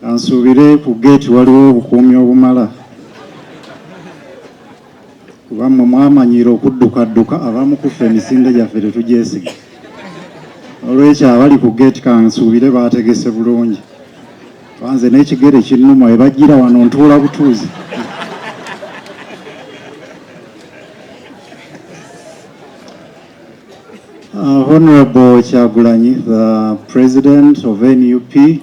Ansubire ku gate waliwo obukuumi obumala. Kuba mmwe mwamanyira okuddukadduka abamu kufa emisinde gyaffe tetugyesiga. Olwekyo abali ku gate kansubire baategese bulungi. Twanze n'ekigere kinnuma ebajjira wano ntuula butuuzi. Honorable Kyagulanyi, the President of NUP,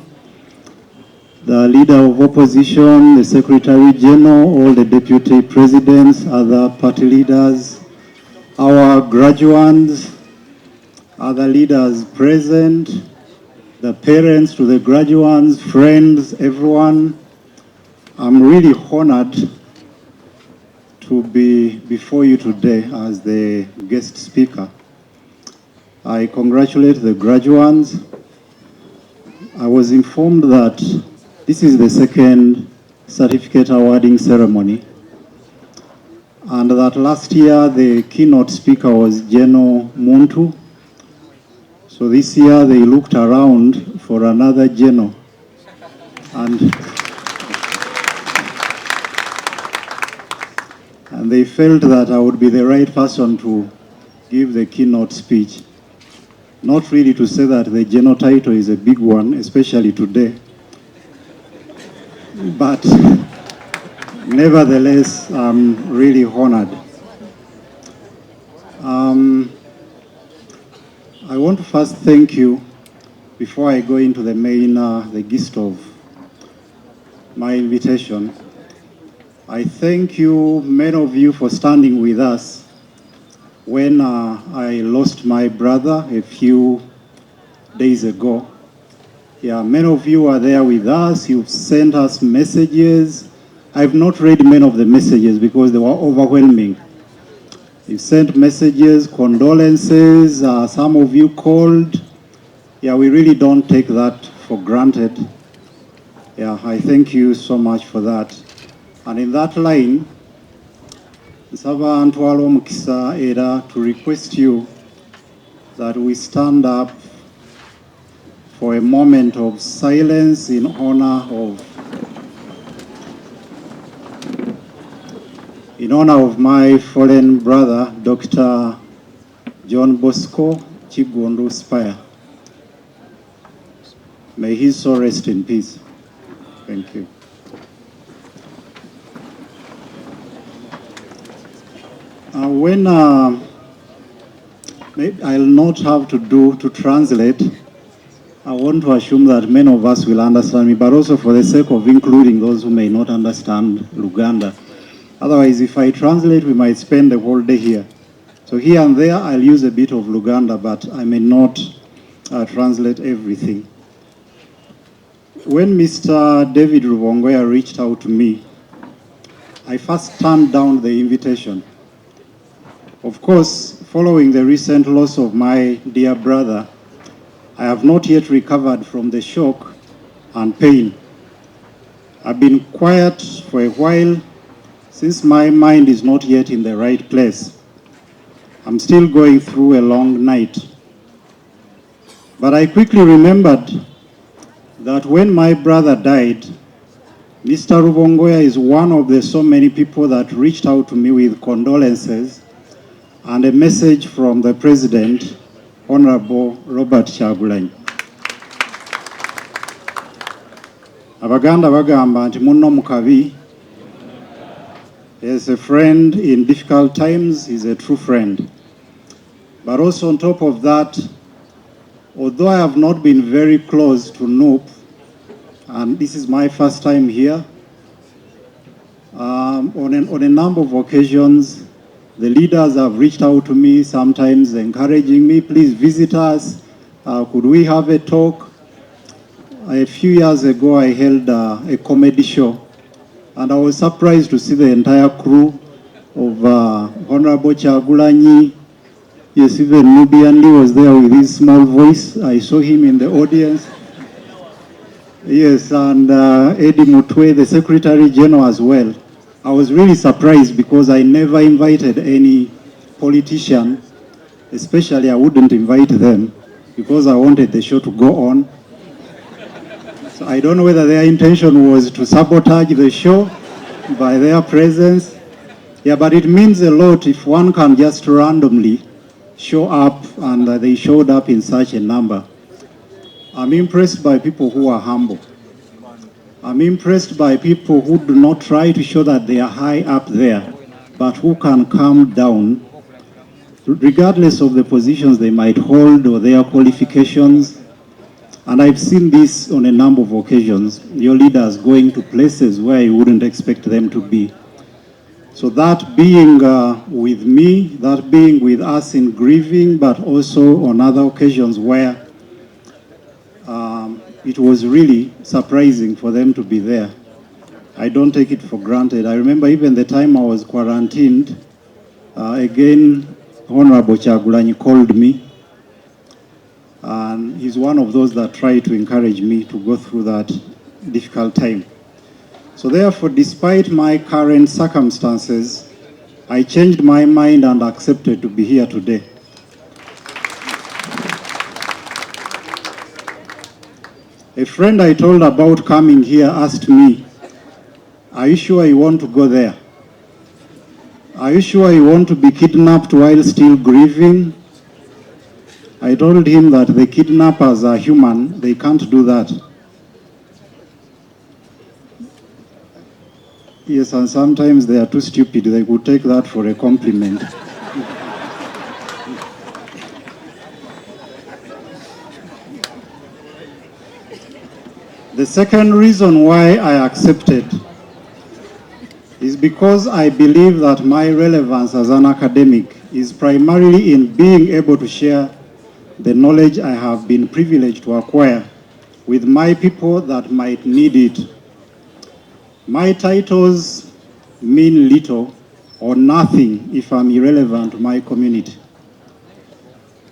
the Leader of Opposition, the Secretary General, all the Deputy Presidents, other party leaders, our graduates, other leaders present, the parents to the graduates, friends, everyone. I'm really honored to be before you today as the guest speaker. I congratulate the graduates. I was informed that this is the second certificate awarding ceremony, and that last year the keynote speaker was General Muntu. So this year they looked around for another general, and they felt that I would be the right person to give the keynote speech. Not really to say that the general title is a big one, especially today, but nevertheless, I'm really honored. I want to first thank you, before I go into the main, the gist of my invitation. I thank you, many of you, for standing with us when I lost my brother a few days ago. Yeah, many of you are there with us. You've sent us messages. I've not read many of the messages because they were overwhelming. You sent messages, condolences, some of you called. Yeah, we really don't take that for granted. Yeah, I thank you so much for that. And in that line, nsaba ntwala omukisa era to request you that we stand up for a moment of silence in honor of my fallen brother, Dr. John Bosco Chigundu Spire. May his soul rest in peace. Thank you. Maybe I'll not have to translate. I want to assume that many of us will understand me, but also for the sake of including those who may not understand Luganda. Otherwise, if I translate, we might spend the whole day here. So here and there, I'll use a bit of Luganda, but I may not translate everything. When Mr. David Rubongoya reached out to me, I first turned down the invitation. Of course, following the recent loss of my dear brother, I have not yet recovered from the shock and pain. I've been quiet for a while since my mind is not yet in the right place. I'm still going through a long night. But I quickly remembered that when my brother died, Mr. Rubongoya is one of the so many people that reached out to me with condolences and a message from the President, Honorable Robert Kyagulanyi. Abaganda bagamba nti munno mukabi. As a friend in difficult times, he's a true friend. But also on top of that, although I have not been very close to Nup, and this is my first time here, on a number of occasions, the leaders have reached out to me, sometimes encouraging me, please visit us, could we have a talk? A few years ago, I held a comedy show, and I was surprised to see the entire crew of Honorable Kyagulanyi. Yes, even Nubian Lee was there with his small voice. I saw him in the audience. Yes, and Eddie Mutwe, the Secretary General as well. I was really surprised because I never invited any politician, especially I wouldn't invite them because I wanted the show to go on. So I don't know whether their intention was to sabotage the show by their presence. Yeah, but it means a lot if one can just randomly show up, and they showed up in such a number. I'm impressed by people who are humble. I'm impressed by people who do not try to show that they are high up there, but who can calm down, regardless of the positions they might hold or their qualifications. And I've seen this on a number of occasions, your leaders going to places where you wouldn't expect them to be. So that being with me, that being with us in grieving, but also on other occasions where it was really surprising for them to be there. I don't take it for granted. I remember even the time I was quarantined, again, Honorable Chagulanyi called me, and he's one of those that try to encourage me to go through that difficult time. So therefore, despite my current circumstances, I changed my mind and accepted to be here today. A friend I told about coming here asked me, "Are you sure you want to go there? Are you sure you want to be kidnapped while still grieving?" I told him that the kidnappers are human, they can't do that. Yes, and sometimes they are too stupid, they could take that for a compliment. The second reason why I accepted is because I believe that my relevance as an academic is primarily in being able to share the knowledge I have been privileged to acquire with my people that might need it. My titles mean little or nothing if I'm irrelevant to my community.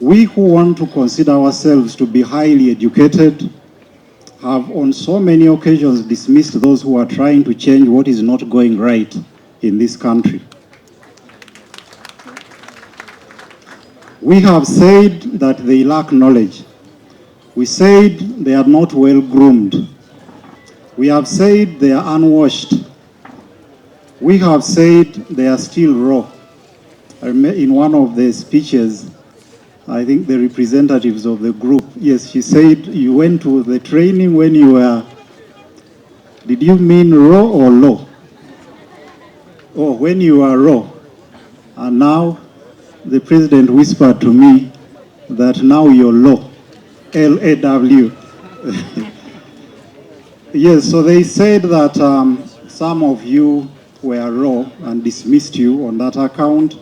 We who want to consider ourselves to be highly educated have on so many occasions dismissed those who are trying to change what is not going right in this country. We have said that they lack knowledge. We said they are not well groomed. We have said they are unwashed. We have said they are still raw. In one of the speeches, I think the representatives of the group, yes, she said you went to the training when you were, did you mean raw or low? Oh, when you were raw. And now the president whispered to me that now you're low, L-A-W. Yes, so they said that some of you were raw and dismissed you on that account.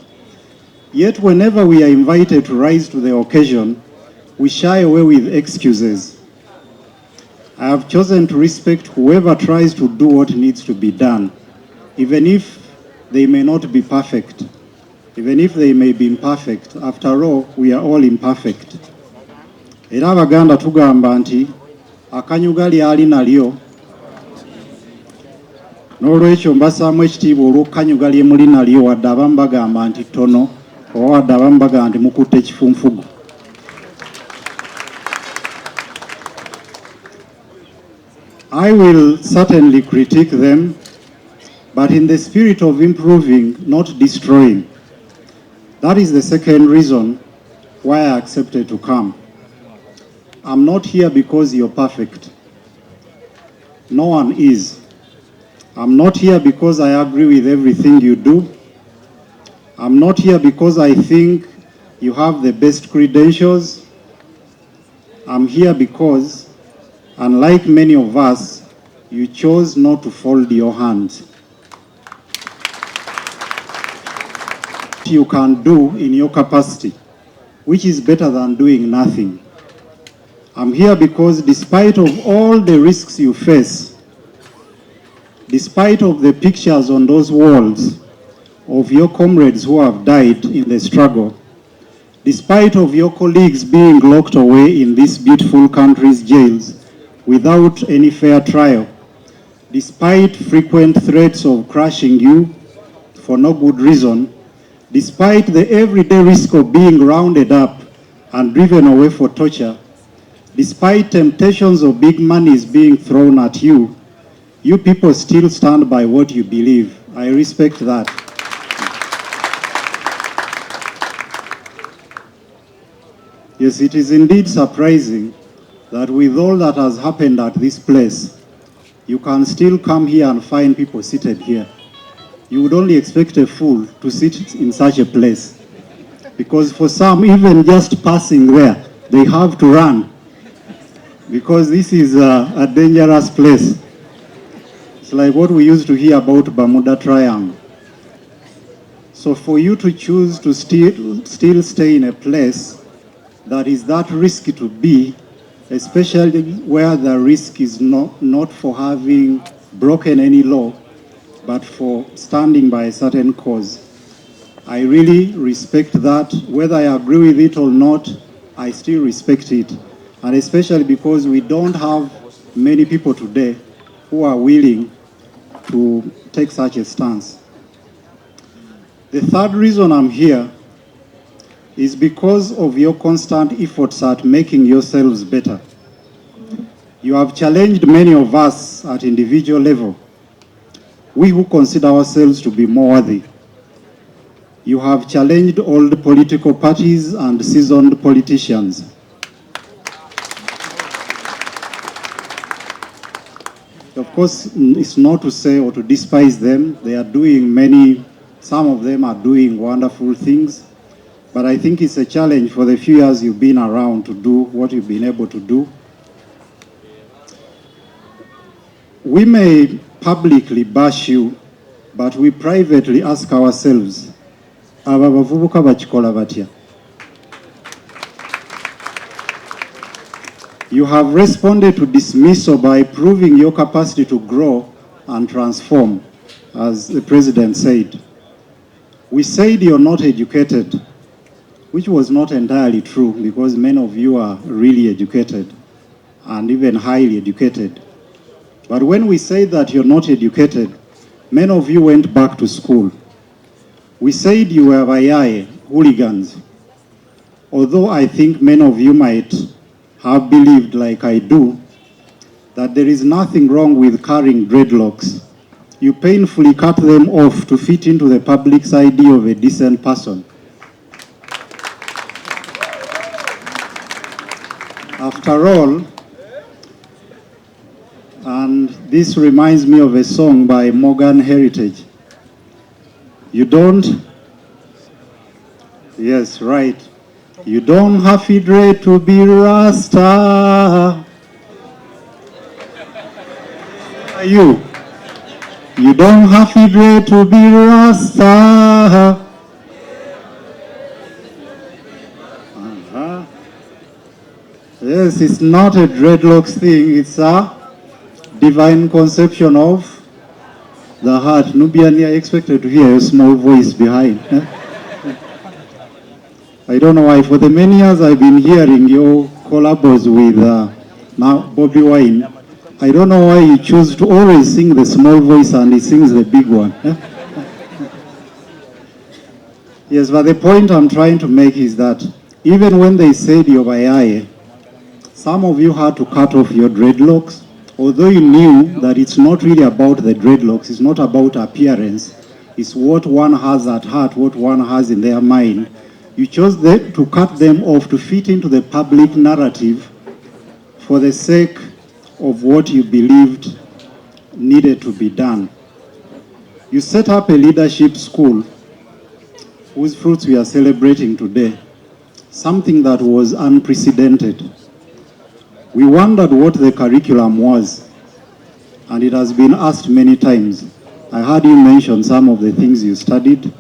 Yet whenever we are invited to rise to the occasion, we shy away with excuses. I have chosen to respect whoever tries to do what needs to be done, even if they may not be perfect, even if they may be imperfect. After all, we are all imperfect. Era Abaganda tugamba nti akanyuga lyali nalyo, n'olwekyo mbasaamu ekitiibwa olw'okukanyuga lye muli nalyo, wadde abamu bagamba nti ttono, oba wadde abamu bagamba nti mukutte ekifunfugu. I will certainly critique them, but in the spirit of improving, not destroying. That is the second reason why I accepted to come. I'm not here because you're perfect. No one is. I'm not here because I agree with everything you do. I'm not here because I think you have the best credentials. I'm here because, unlike many of us, you chose not to fold your hands. What you can do in your capacity, which is better than doing nothing. I'm here because despite of all the risks you face, despite of the pictures on those walls of your comrades who have died in the struggle, despite of your colleagues being locked away in this beautiful country's jails without any fair trial, despite frequent threats of crushing you for no good reason, despite the everyday risk of being rounded up and driven away for torture, Despite temptations of big monies being thrown at you, you people still stand by what you believe. I respect that. Yes, it is indeed surprising that with all that has happened at this place, you can still come here and find people seated here. You would only expect a fool to sit in such a place. Because for some, even just passing there, they have to run. Because this is a dangerous place. It's like what we used to hear about Bermuda Triangle. So for you to choose to still stay in a place that is that risky to be, especially where the risk is not for having broken any law, but for standing by a certain cause. I really respect that. Whether I agree with it or not, I still respect it. And especially because we don't have many people today who are willing to take such a stance. The third reason I'm here is because of your constant efforts at making yourselves better. You have challenged many of us at individual level, we who consider ourselves to be more worthy. You have challenged all the political parties and seasoned politicians. Of course, it's not to say or to despise them. They are doing some of them are doing wonderful things. But I think it's a challenge for the few years you've been around to do what you've been able to do. We may publicly bash you, but we privately ask ourselves, aba bavubuka bakikola batya? You have responded to dismissal by proving your capacity to grow and transform, as the president said. We said you're not educated, which was not entirely true because many of you are really educated and even highly educated. But when we say that you're not educated, many of you went back to school. We said you were bayaye, hooligans. Although I think many of you might have believed, like I do, that there is nothing wrong with carrying dreadlocks. You painfully cut them off to fit into the public's idea of a decent person. After all, and this reminds me of a song by Morgan Heritage. You don't, yes, right. You don't have to dread to be Rasta. You don't have to dread to be Rasta. Yes, it's not a dreadlocks thing, it's a divine conception of the heart. Nubian, I expected to hear a small voice behind. I don't know why, for the many years I've been hearing your collabos with now Bobby Wine. I don't know why you choose to always sing the small voice and he sings the big one. Yes, but the point I'm trying to make is that even when they said you're bayaye, some of you had to cut off your dreadlocks, although you knew that it's not really about the dreadlocks, it's not about appearance, it's what one has at heart, what one has in their mind. You chose to cut them off to fit into the public narrative for the sake of what you believed needed to be done. You set up a leadership school whose fruits we are celebrating today, something that was unprecedented. We wondered what the curriculum was, and it has been asked many times. I heard you mention some of the things you studied,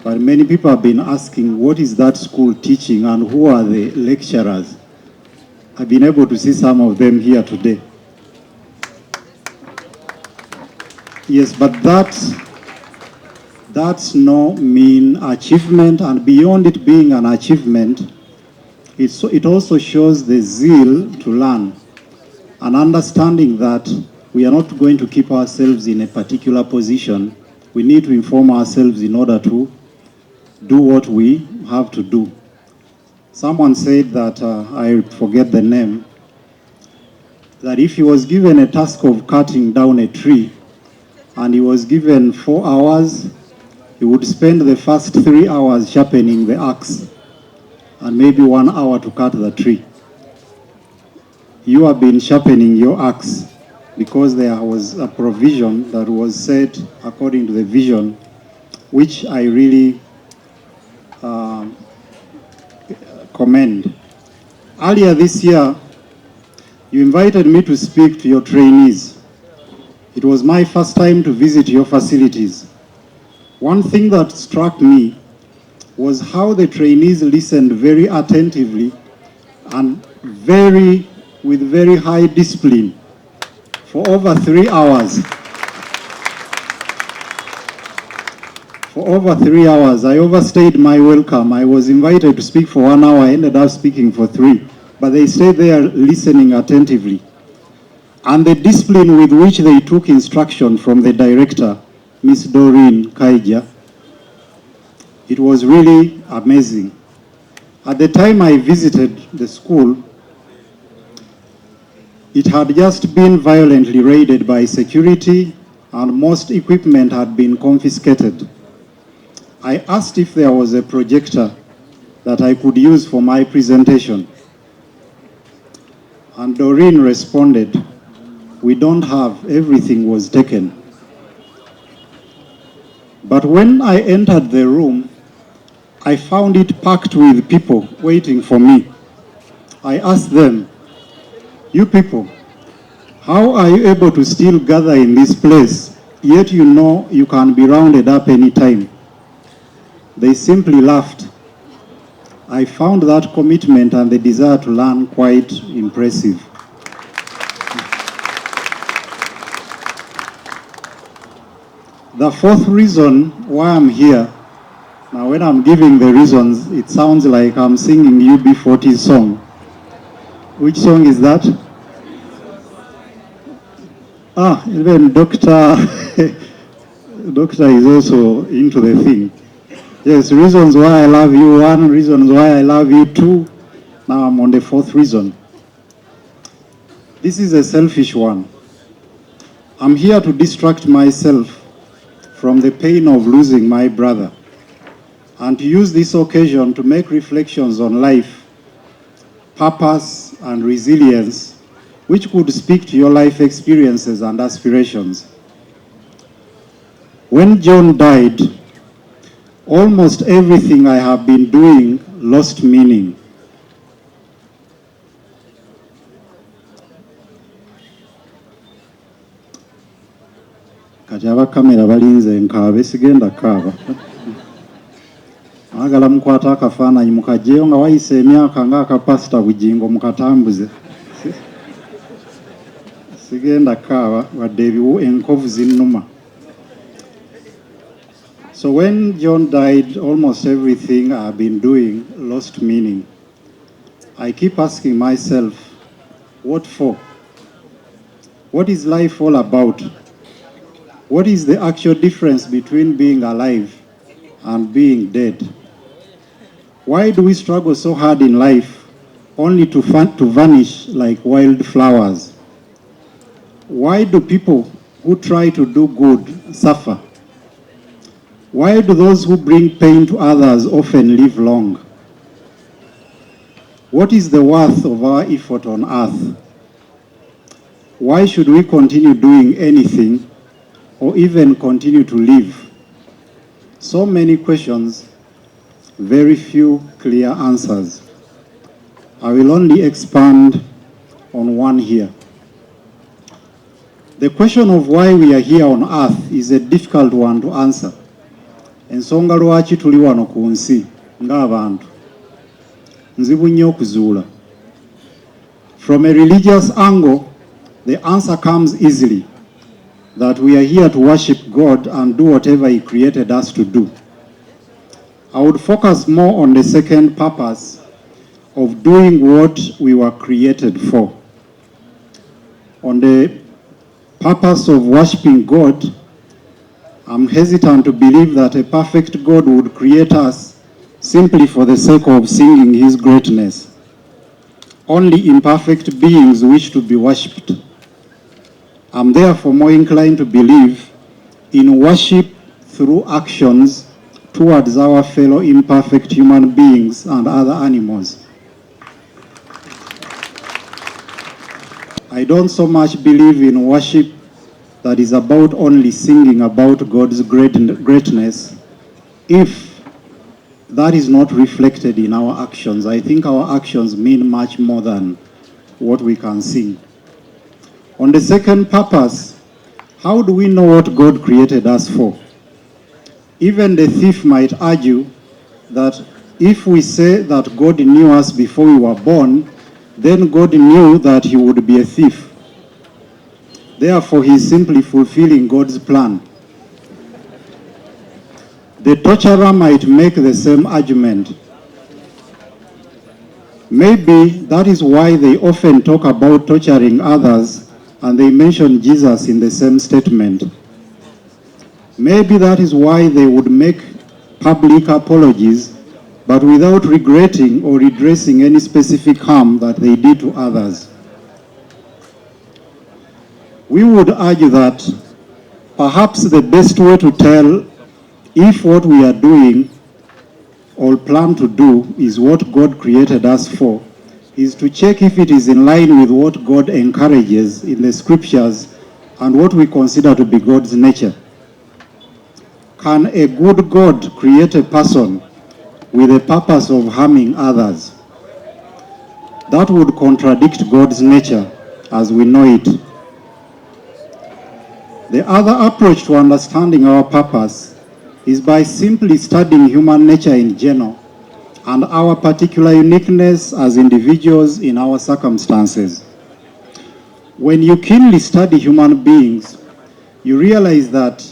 but many people have been asking, what is that school teaching and who are the lecturers? I've been able to see some of them here today. Yes, but that's no mean achievement, and beyond it being an achievement, it also shows the zeal to learn, and understanding that we are not going to keep ourselves in a particular position. We need to inform ourselves in order to do what we have to do. Someone said that, I forget the name, that if he was given a task of cutting down a tree and he was given 4 hours, he would spend the first 3 hours sharpening the axe and maybe 1 hour to cut the tree. You have been sharpening your axe because there was a provision that was set according to the vision, which I really commend. Earlier this year, you invited me to speak to your trainees. It was my first time to visit your facilities. One thing that struck me was how the trainees listened very attentively and with very high discipline for over 3 hours. For over 3 hours, I overstayed my welcome. I was invited to speak for 1 hour, I ended up speaking for 3. But they stayed there listening attentively. And the discipline with which they took instruction from the director, Miss Doreen Kaija, it was really amazing. At the time I visited the school, it had just been violently raided by security and most equipment had been confiscated. I asked if there was a projector that I could use for my presentation. And Doreen responded, "We don't have, everything was taken." But when I entered the room, I found it packed with people waiting for me. I asked them, "You people, how are you able to still gather in this place, yet you know you can be rounded up anytime?" They simply laughed. I found that commitment and the desire to learn quite impressive. The fourth reason why I'm here, now when I'm giving the reasons, it sounds like I'm singing UB40's song. Which song is that? Even Doctor is also into the thing. Yes, reasons why I love you 1, reasons why I love you 2. Now I'm on the fourth reason. This is a selfish one. I'm here to distract myself from the pain of losing my brother and to use this occasion to make reflections on life, purpose, and resilience, which could speak to your life experiences and aspirations. When John died, almost everything I have been doing lost meaning. Kati abakamera balinze nkaabe sigenda kaaba. Agala mukwata akafaananyi mukajeyo nga wayise emyaka ng'akapasita Bugingo mukatambuze. Sigenda kaaba wadde ebiwu enkovu zinnuma. So when John died, almost everything I've been doing lost meaning. I keep asking myself, what for? What is life all about? What is the actual difference between being alive and being dead? Why do we struggle so hard in life only to vanish like wildflowers? Why do people who try to do good suffer? Why do those who bring pain to others often live long? What is the worth of our effort on earth? Why should we continue doing anything or even continue to live? So many questions, very few clear answers. I will only expand on one here. The question of why we are here on earth is a difficult one to answer. Ensonga lwaki tuli wano ku nsi ng'abantu nzibu nnyo okuzuula. From a religious angle, the answer comes easily, that we are here to worship God and do whatever He created us to do. I would focus more on the second purpose of doing what we were created for. On the purpose of worshiping God, I'm hesitant to believe that a perfect God would create us simply for the sake of singing His greatness. only imperfect beings wish to be worshipped. I'm therefore more inclined to believe in worship through actions towards our fellow imperfect human beings and other animals. I don't so much believe in worship that is about only singing about God's greatness if that is not reflected in our actions. I think our actions mean much more than what we can sing. On the second purpose, how do we know what God created us for? Even the thief might argue that if we say that God knew us before we were born, then God knew that he would be a thief. Therefore, he is simply fulfilling God's plan. The torturer might make the same argument. Maybe that is why they often talk about torturing others and they mention Jesus in the same statement. Maybe that is why they would make public apologies, but without regretting or redressing any specific harm that they did to others. We would argue that perhaps the best way to tell if what we are doing or plan to do is what God created us for is to check if it is in line with what God encourages in the scriptures and what we consider to be God's nature. Can a good God create a person with the purpose of harming others? That would contradict God's nature as we know it. The other approach to understanding our purpose is by simply studying human nature in general and our particular uniqueness as individuals in our circumstances. When you keenly study human beings, you realize that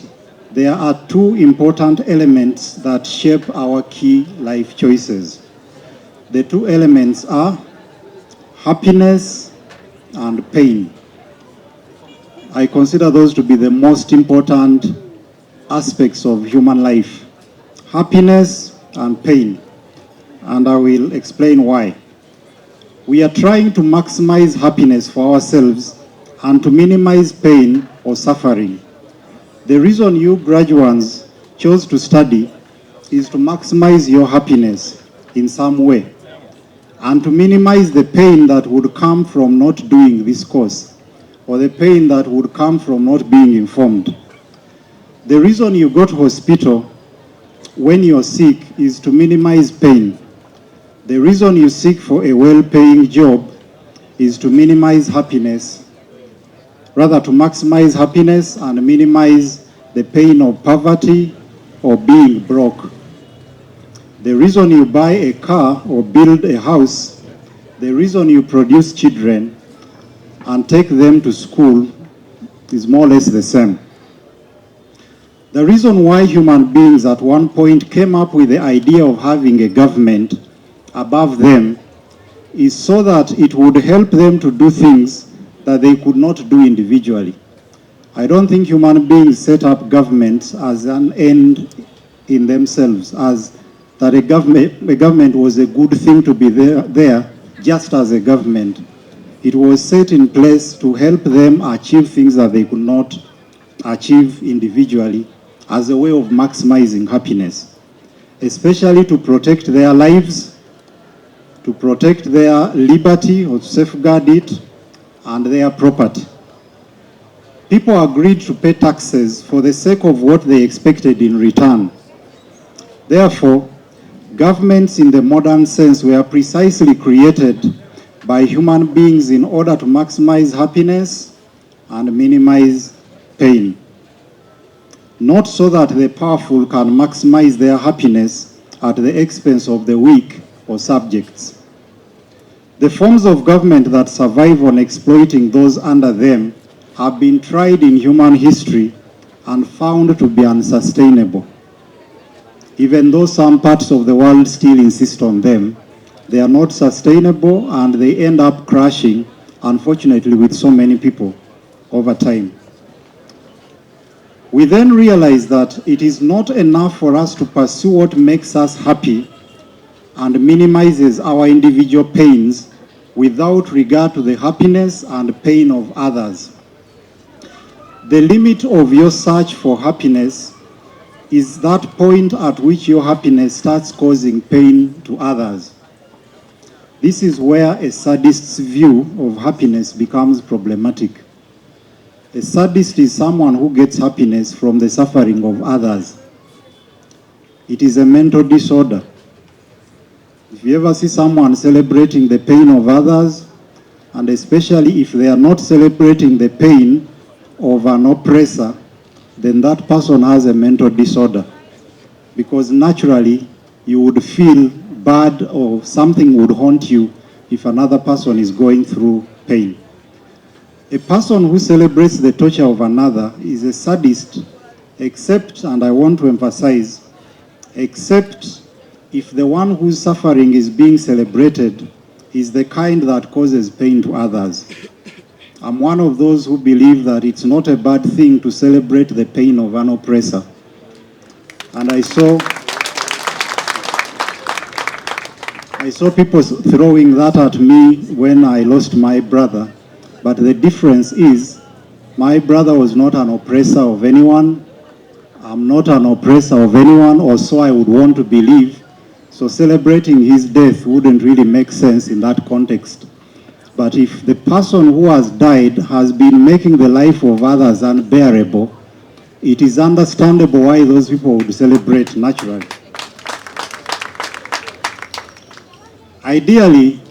there are two important elements that shape our key life choices. The two elements are happiness and pain. I consider those to be the most important aspects of human life, happiness and pain, and I will explain why. We are trying to maximize happiness for ourselves and to minimize pain or suffering. The reason you graduates chose to study is to maximize your happiness in some way and to minimize the pain that would come from not doing this course or the pain that would come from not being informed. The reason you go to hospital when you're sick is to minimize pain. The reason you seek for a well-paying job is to minimize happiness, rather to maximize happiness and minimize the pain of poverty or being broke. The reason you buy a car or build a house, the reason you produce children and take them to school is more or less the same. The reason why human beings at one point came up with the idea of having a government above them is so that it would help them to do things that they could not do individually. I don't think human beings set up governments as an end in themselves, as that a government was a good thing to be there just as a government. It was set in place to help them achieve things that they could not achieve individually as a way of maximizing happiness, especially to protect their lives, to protect their liberty or to safeguard it, and their property. People agreed to pay taxes for the sake of what they expected in return. Therefore, governments in the modern sense were precisely created by human beings in order to maximize happiness and minimize pain. Not so that the powerful can maximize their happiness at the expense of the weak or subjects. The forms of government that survive on exploiting those under them have been tried in human history and found to be unsustainable. Even though some parts of the world still insist on them, they are not sustainable and they end up crashing, unfortunately, with so many people over time. We then realize that it is not enough for us to pursue what makes us happy and minimizes our individual pains without regard to the happiness and pain of others. The limit of your search for happiness is that point at which your happiness starts causing pain to others. This is where a sadist's view of happiness becomes problematic. A sadist is someone who gets happiness from the suffering of others. It is a mental disorder. If you ever see someone celebrating the pain of others, and especially if they are not celebrating the pain of an oppressor, then that person has a mental disorder. Because naturally, you would feel bad or something would haunt you if another person is going through pain. A person who celebrates the torture of another is a sadist, except, and I want to emphasize, except if the one whose suffering is being celebrated is the kind that causes pain to others. I'm one of those who believe that it's not a bad thing to celebrate the pain of an oppressor. And I saw people throwing that at me when I lost my brother. But the difference is, my brother was not an oppressor of anyone. I'm not an oppressor of anyone, or so I would want to believe. So celebrating his death wouldn't really make sense in that context. But if the person who has died has been making the life of others unbearable, it is understandable why those people would celebrate naturally. Ideally,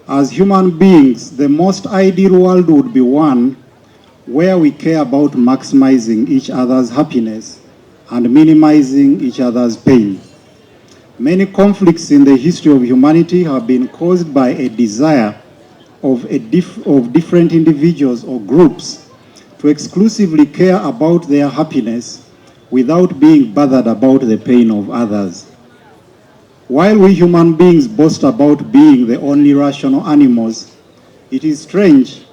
as human beings, the most ideal world would be one where we care about maximizing each other's happiness and minimizing each other's pain. Many conflicts in the history of humanity have been caused by a desire of different individuals or groups to exclusively care about their happiness without being bothered about the pain of others. While we human beings boast about being the only rational animals, it is strange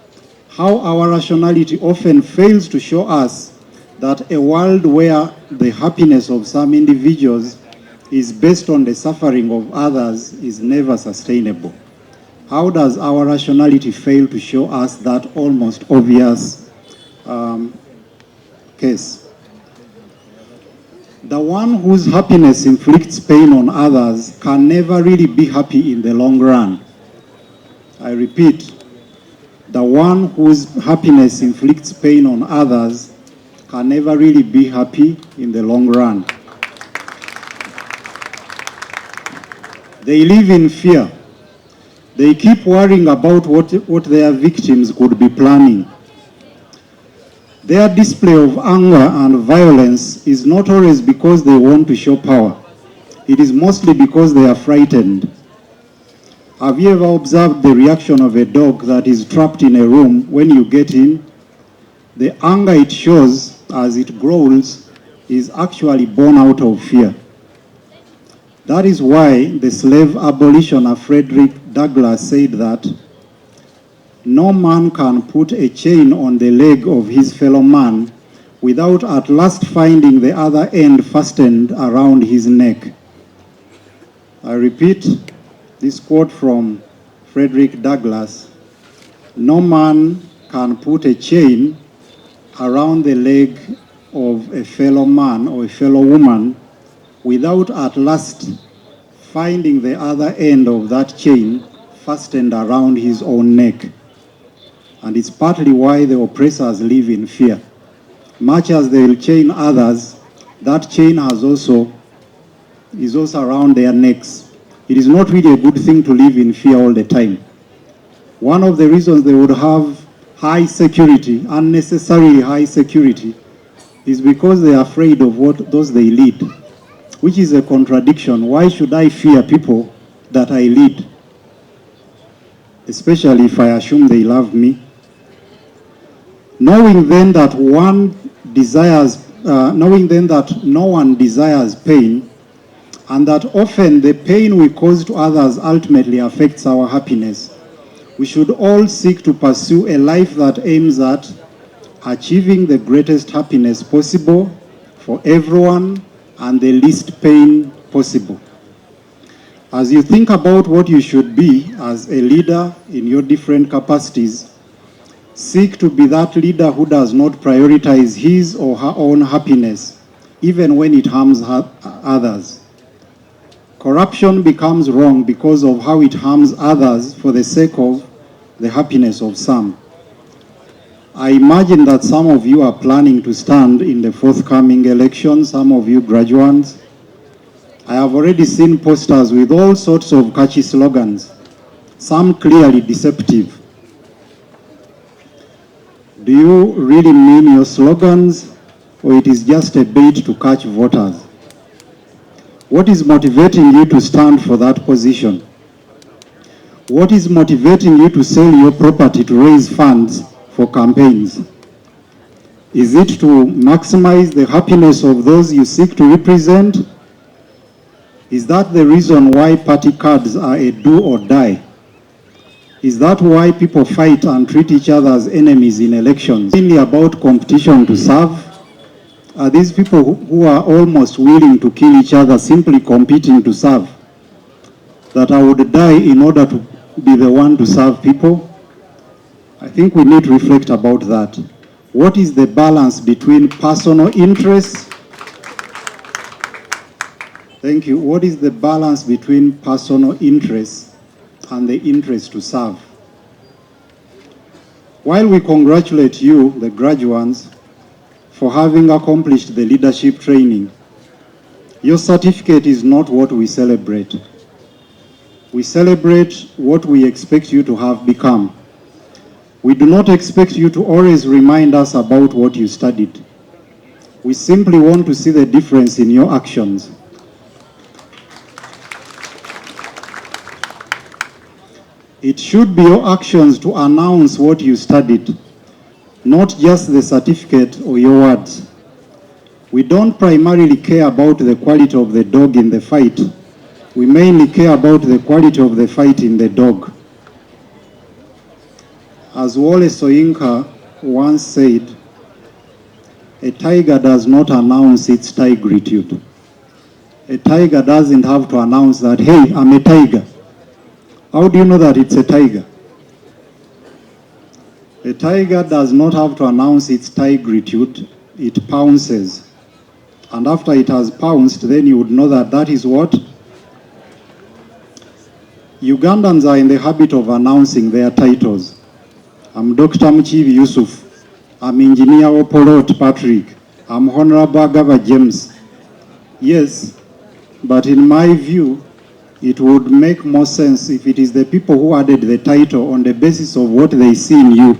how our rationality often fails to show us that a world where the happiness of some individuals is based on the suffering of others is never sustainable. How does our rationality fail to show us that almost obvious case? The one whose happiness inflicts pain on others can never really be happy in the long run. I repeat, the one whose happiness inflicts pain on others can never really be happy in the long run. They live in fear. They keep worrying about what their victims could be planning. Their display of anger and violence is not always because they want to show power. It is mostly because they are frightened. Have you ever observed the reaction of a dog that is trapped in a room when you get in? The anger it shows as it growls is actually born out of fear. That is why the slave abolitioner Frederick Douglass said that no man can put a chain on the leg of his fellow man without at last finding the other end fastened around his neck. I repeat this quote from Frederick Douglass: no man can put a chain around the leg of a fellow man or a fellow woman without at last finding the other end of that chain fastened around his own neck. And it's partly why the oppressors live in fear. Much as they will chain others, that chain is also around their necks. It is not really a good thing to live in fear all the time. One of the reasons they would have high security, unnecessarily high security, is because they are afraid of those they lead, which is a contradiction. Why should I fear people that I lead? Especially if I assume they love me. Knowing then that no one desires pain, and that often the pain we cause to others ultimately affects our happiness, we should all seek to pursue a life that aims at achieving the greatest happiness possible for everyone and the least pain possible. As you think about what you should be as a leader in your different capacities, seek to be that leader who does not prioritize his or her own happiness, even when it harms others. Corruption becomes wrong because of how it harms others for the sake of the happiness of some. I imagine that some of you are planning to stand in the forthcoming election, some of you graduates. I have already seen posters with all sorts of catchy slogans, some clearly deceptive. Do you really mean your slogans, or it is just a bait to catch voters? What is motivating you to stand for that position? What is motivating you to sell your property to raise funds for campaigns? Is it to maximize the happiness of those you seek to represent? Is that the reason why party cards are a do or die? Is that why people fight and treat each other as enemies in elections? Mainly about competition to serve? Are these people who are almost willing to kill each other simply competing to serve? That I would die in order to be the one to serve people? I think we need to reflect about that. What is the balance between personal interests? Thank you. What is the balance between personal interests and the interest to serve? While we congratulate you, the graduates, for having accomplished the leadership training, your certificate is not what we celebrate. We celebrate what we expect you to have become. We do not expect you to always remind us about what you studied. We simply want to see the difference in your actions. It should be your actions to announce what you studied, not just the certificate or your words. We don't primarily care about the quality of the dog in the fight. We mainly care about the quality of the fight in the dog. As Wole Soyinka once said, a tiger does not announce its tigritude. A tiger doesn't have to announce that, hey, I'm a tiger. How do you know that it's a tiger? A tiger does not have to announce its tigritude, it pounces. And after it has pounced, then you would know that that is what? Ugandans are in the habit of announcing their titles. I'm Dr. Mchivi Yusuf. I'm Engineer Opolot Patrick. I'm Honorable Agava James. Yes, but in my view, it would make more sense if it is the people who added the title on the basis of what they see in you.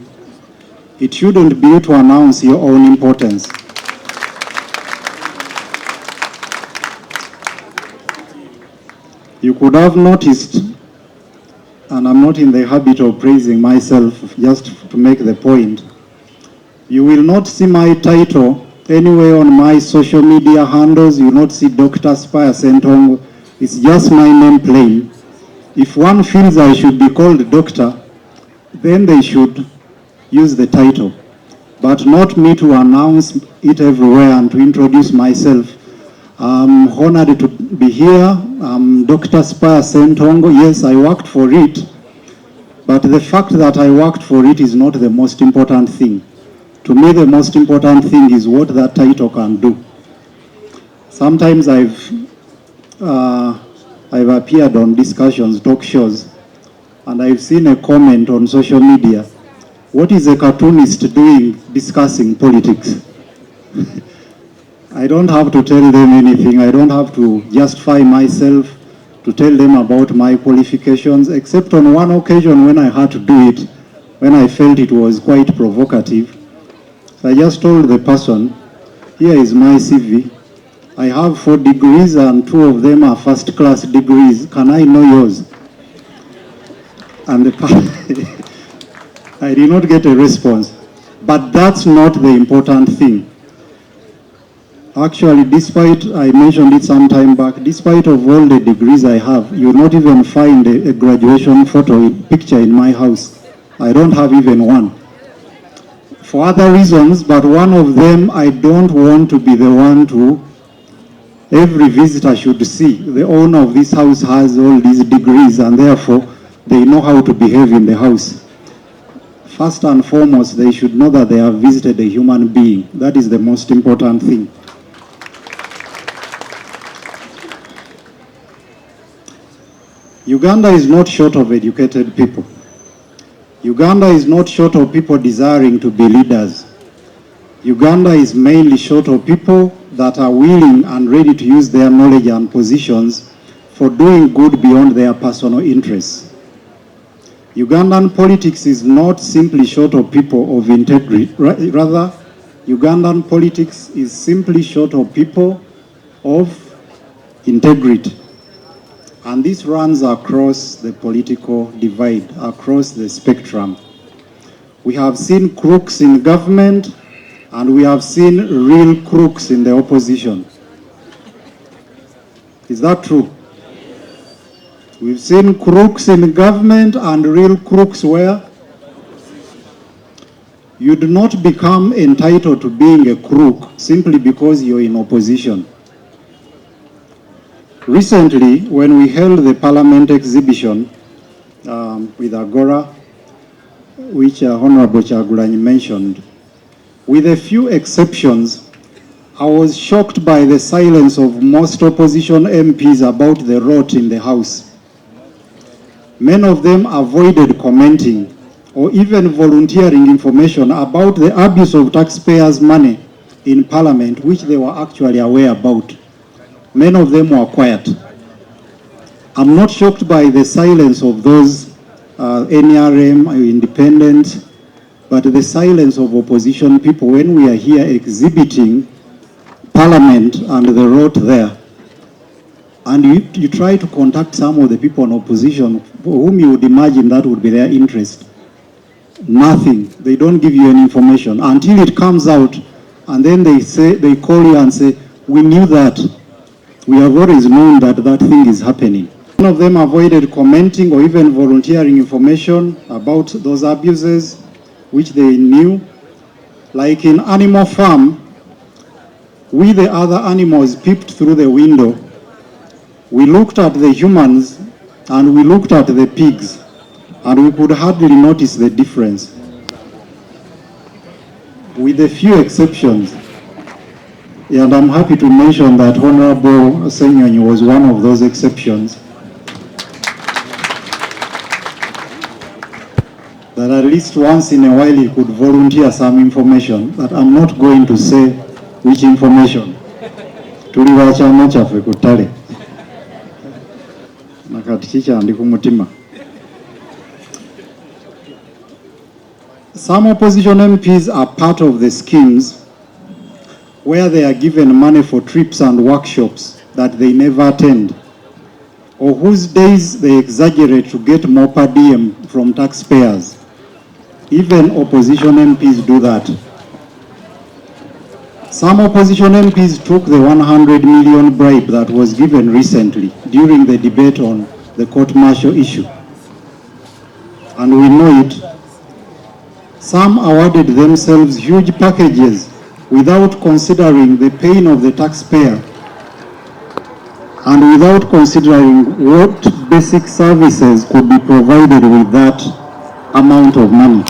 It shouldn't be you to announce your own importance. You could have noticed, and I'm not in the habit of praising myself, just to make the point, you will not see my title anywhere on my social media handles. You will not see Dr. Spire Nup. It's just my name plain. If one feels I should be called doctor, then they should use the title, but not me to announce it everywhere and to introduce myself. I'm honored to be here. I'm Dr. Spire Nup. Yes, I worked for it, but the fact that I worked for it is not the most important thing. To me, the most important thing is what that title can do. Sometimes I've appeared on discussions, talk shows, and I've seen a comment on social media. What is a cartoonist doing discussing politics? I don't have to tell them anything. I don't have to justify myself to tell them about my qualifications, except on one occasion when I had to do it, when I felt it was quite provocative. So I just told the person, here is my CV. I have 4 degrees and 2 of them are first-class degrees. Can I know yours? And I did not get a response. But that's not the important thing. Actually, despite, I mentioned it some time back, despite of all the degrees I have, you will not even find a graduation photo picture in my house. I don't have even one. For other reasons, but one of them, I don't want to be the one to every visitor should see the owner of this house has all these degrees and therefore they know how to behave in the house. First and foremost, they should know that they have visited a human being. That is the most important thing. Uganda is not short of educated people. Uganda is not short of people desiring to be leaders. Uganda is mainly short of people that are willing and ready to use their knowledge and positions for doing good beyond their personal interests. Ugandan politics is not simply short of people of integrity. Rather, Ugandan politics is simply short of people of integrity. And this runs across the political divide, across the spectrum. We have seen crooks in government, and we have seen real crooks in the opposition. Is that true? We've seen crooks in government and real crooks where? You do not become entitled to being a crook simply because you're in opposition. Recently, when we held the Parliament exhibition with Agora, which Honorable Chagulanyi mentioned, with a few exceptions, I was shocked by the silence of most opposition MPs about the rot in the House. Many of them avoided commenting or even volunteering information about the abuse of taxpayers' money in Parliament, which they were actually aware about. Many of them were quiet. I'm not shocked by the silence of those NRM, independent, but the silence of opposition people when we are here exhibiting Parliament and the rot there. And you try to contact some of the people in opposition whom you would imagine that would be their interest. Nothing. They don't give you any information until it comes out, and then they call you and say, we knew that. We have always known that that thing is happening. None of them avoided commenting or even volunteering information about those abuses, which they knew. Like in Animal Farm, we the other animals peeped through the window. We looked at the humans and we looked at the pigs, and we could hardly notice the difference. With a few exceptions. And I'm happy to mention that Honorable Senyonyi was one of those exceptions. That at least once in a while he could volunteer some information, but I'm not going to say which information. Tuliwacha chaffe ku ttale. Nakati kikyandi ku mutima. Some opposition MPs are part of the schemes where they are given money for trips and workshops that they never attend, or whose days they exaggerate to get more per diem from taxpayers. Even opposition MPs do that. Some opposition MPs took the 100 million bribe that was given recently during the debate on the court-martial issue. And we know it. Some awarded themselves huge packages without considering the pain of the taxpayer and without considering what basic services could be provided with that amount of money.